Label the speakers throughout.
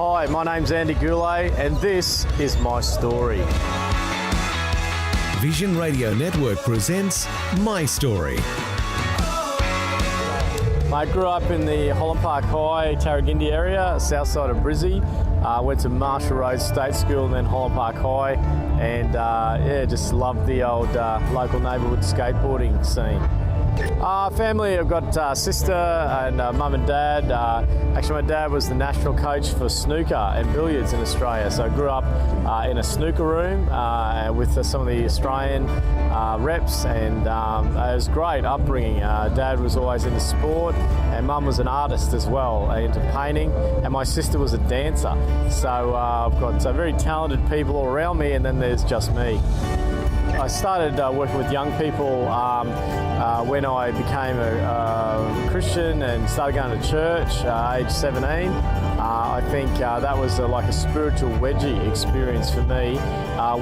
Speaker 1: Hi, my name's Andy Gourley and this is my story.
Speaker 2: Vision Radio Network presents My Story.
Speaker 1: I grew up in the Holland Park High, Tarragindi area, south side of Brizzy. Went to Marshall Road State School and then Holland Park High, and just loved the old local neighbourhood skateboarding scene. Family, I've got a sister and mum and dad. Actually, my dad was the national coach for snooker and billiards in Australia, so I grew up in a snooker room with some of the Australian reps, and it was great upbringing. Dad was always into sport, and mum was an artist as well, into painting, and my sister was a dancer. So I've got very talented people all around me, and then there's just me. I started working with young people when I became a Christian and started going to church age 17. I think that was like a spiritual wedgie experience for me,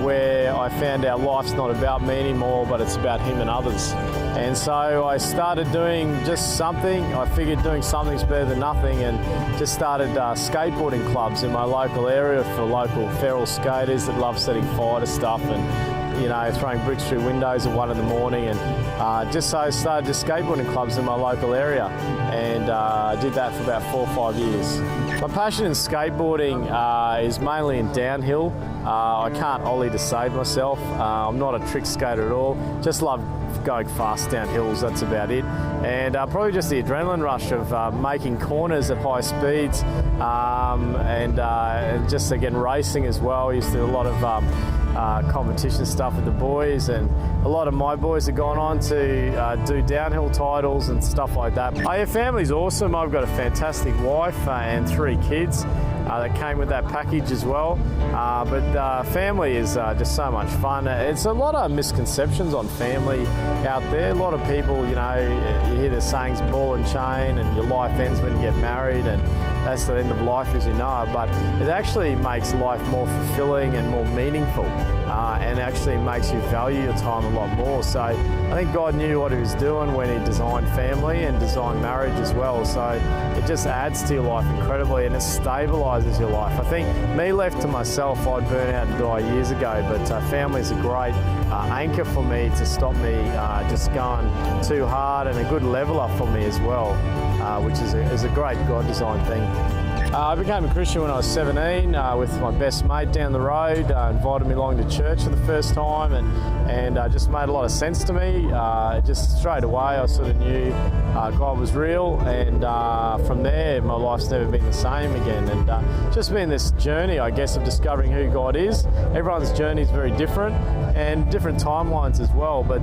Speaker 1: where I found out life's not about me anymore, but it's about Him and others. And so I started doing just something. I figured doing something's better than nothing, and just started skateboarding clubs in my local area for local feral skaters that love setting fire to stuff and throwing bricks through windows at 1 in the morning, and just so I started just skateboarding clubs in my local area, and did that for about 4 or 5 years. My passion in skateboarding is mainly in downhill. I can't ollie to save myself. I'm not a trick skater at all. Just love going fast down hills, that's about it. And probably just the adrenaline rush of making corners at high speeds, and just again racing as well. I used to do a lot of competition stuff with the boys, and a lot of my boys have gone on to do downhill titles and stuff like that. Your family's awesome. I've got a fantastic wife and 3 kids that came with that package as well. But family is just so much fun. It's a lot of misconceptions on family out there. A lot of people, you hear the sayings ball and chain, and your life ends when you get married, and that's the end of life as you know it. But it actually makes life more fulfilling and more meaningful, and actually makes you value your time a lot more. So I think God knew what He was doing when He designed family and designed marriage as well. So it just adds to your life incredibly, and it stabilises your life. I think me left to myself, I'd burn out and die years ago, but family is a great anchor for me to stop me just going too hard, and a good leveler for me as well, which is a great God-designed thing. I became a Christian when I was 17 with my best mate down the road. Invited me along to church for the first time, and just made a lot of sense to me. Just straight away I sort of knew God was real, and from there my life's never been the same again. And just been this journey, I guess, of discovering who God is. Everyone's journey is very different, and different timelines as well, but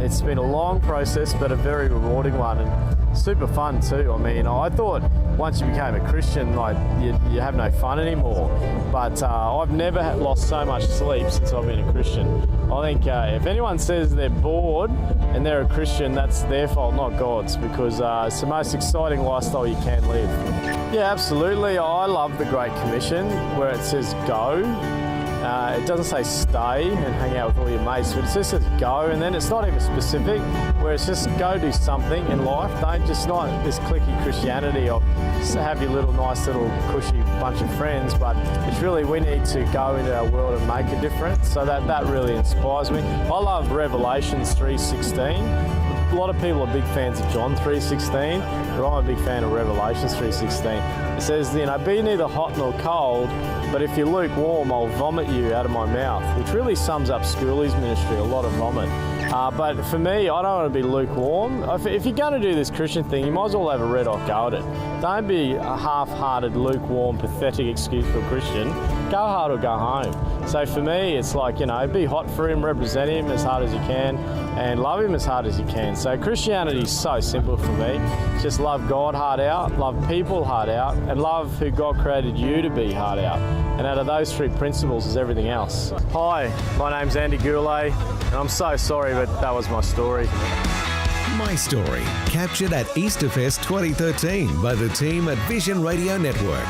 Speaker 1: it's been a long process but a very rewarding one, and super fun too. I mean, I thought once you became a Christian, like you have no fun anymore, but I've never lost so much sleep since I've been a Christian. I think if anyone says they're bored and they're a Christian, that's their fault, not God's, because it's the most exciting lifestyle you can live. Yeah, absolutely. I love the Great Commission where it says go. It doesn't say stay and hang out with all your mates, but it just says go, and then it's not even specific, where it's just go do something in life. Don't just not this cliquey Christianity of just have your little nice little cushy bunch of friends, but it's really we need to go into our world and make a difference. So that really inspires me. I love Revelations 3:16. A lot of people are big fans of John 3:16, but I'm a big fan of Revelations 3:16. It says, be neither hot nor cold, but if you're lukewarm, I'll vomit you out of my mouth, which really sums up Gourley's ministry, a lot of vomit. But for me, I don't want to be lukewarm. If you're going to do this Christian thing, you might as well have a red hot go at it. Don't be a half-hearted, lukewarm, pathetic excuse for a Christian. Go hard or go home. So for me, it's like, be hot for Him, represent Him as hard as you can, and love Him as hard as you can. So Christianity is so simple for me. Just love God hard out, love people hard out, and love who God created you to be hard out. And out of those 3 principles is everything else. Hi, my name's Andy Gourley, and I'm so sorry, but that was my story.
Speaker 2: My Story, captured at Easterfest 2013 by the team at Vision Radio Network.